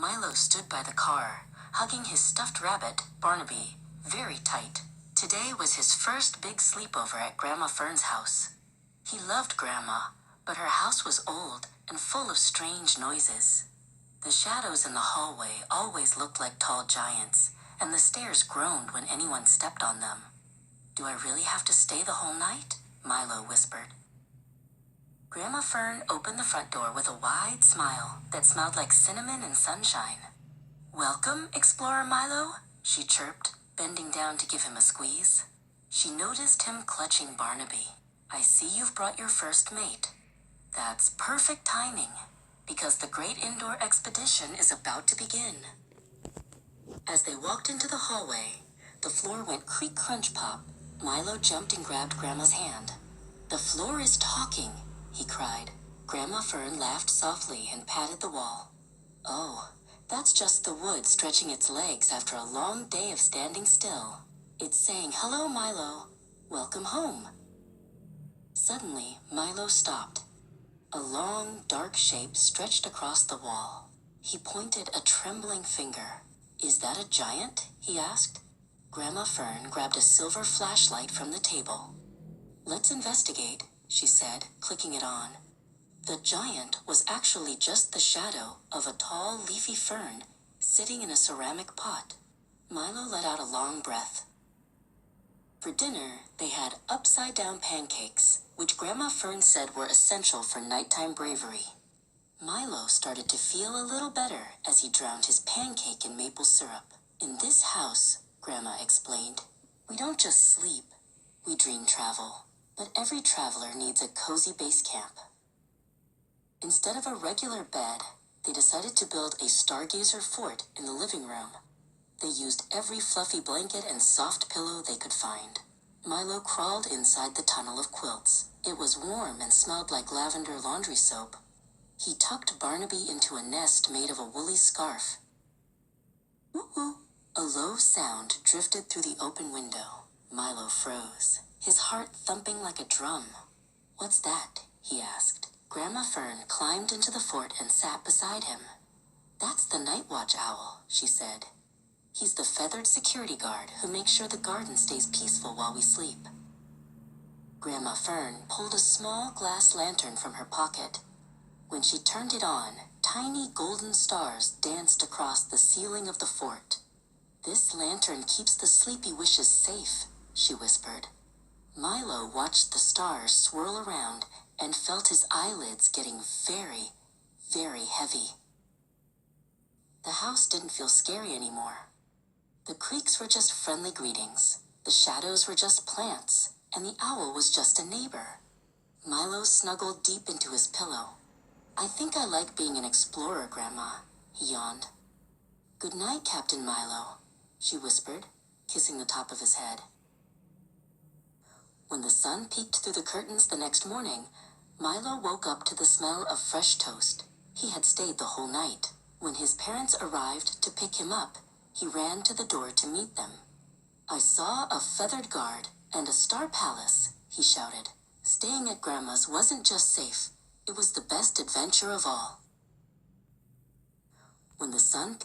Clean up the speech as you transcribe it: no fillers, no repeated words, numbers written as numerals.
Milo stood by the car, hugging his stuffed rabbit, Barnaby, very tight. Today was his first big sleepover at Grandma Fern's house. He loved Grandma, but her house was old and full of strange noises. The shadows in the hallway always looked like tall giants, and the stairs groaned when anyone stepped on them. "Do I really have to stay the whole night?" Milo whispered. Grandma Fern opened the front door with a wide smile that smelled like cinnamon and sunshine. "Welcome, Explorer Milo," she chirped, bending down to give him a squeeze. She noticed him clutching Barnaby. "I see you've brought your first mate. That's perfect timing, because the great indoor expedition is about to begin." As they walked into the hallway, the floor went creak-crunch-pop. Milo jumped and grabbed Grandma's hand. "The floor is talking," he cried. Grandma Fern laughed softly and patted the wall. "Oh, that's just the wood stretching its legs after a long day of standing still. It's saying, 'Hello, Milo. Welcome home.'" Suddenly, Milo stopped. A long, dark shape stretched across the wall. He pointed a trembling finger. "Is that a giant?" he asked. Grandma Fern grabbed a silver flashlight from the table. "Let's investigate," she said, clicking it on. The giant was actually just the shadow of a tall, leafy fern sitting in a ceramic pot. Milo let out a long breath. For dinner, they had upside-down pancakes, which Grandma Fern said were essential for nighttime bravery. Milo started to feel a little better as he drowned his pancake in maple syrup. "In this house," Grandma explained, "we don't just sleep, we dream travel. But every traveler needs a cozy base camp." Instead of a regular bed, they decided to build a stargazer fort in the living room. They used every fluffy blanket and soft pillow they could find. Milo crawled inside the tunnel of quilts. It was warm and smelled like lavender laundry soap. He tucked Barnaby into a nest made of a woolly scarf. "Woo-woo!" A low sound drifted through the open window. Milo froze, his heart thumping like a drum. "What's that?" he asked. Grandma Fern climbed into the fort and sat beside him. "That's the Night Watch Owl," she said. "He's the feathered security guard who makes sure the garden stays peaceful while we sleep." Grandma Fern pulled a small glass lantern from her pocket. When she turned it on, tiny golden stars danced across the ceiling of the fort. "This lantern keeps the sleepy wishes safe," she whispered. Milo watched the stars swirl around and felt his eyelids getting very, very heavy. The house didn't feel scary anymore. The creaks were just friendly greetings, the shadows were just plants, and the owl was just a neighbor. Milo snuggled deep into his pillow. "I think I like being an explorer, Grandma," he yawned. "Good night, Captain Milo," she whispered, kissing the top of his head. When the sun peeked through the curtains the next morning, Milo woke up to the smell of fresh toast. He had stayed the whole night. When his parents arrived to pick him up, he ran to the door to meet them. "I saw a feathered guard and a star palace," he shouted. "Staying at Grandma's wasn't just safe, it was the best adventure of all." When the sun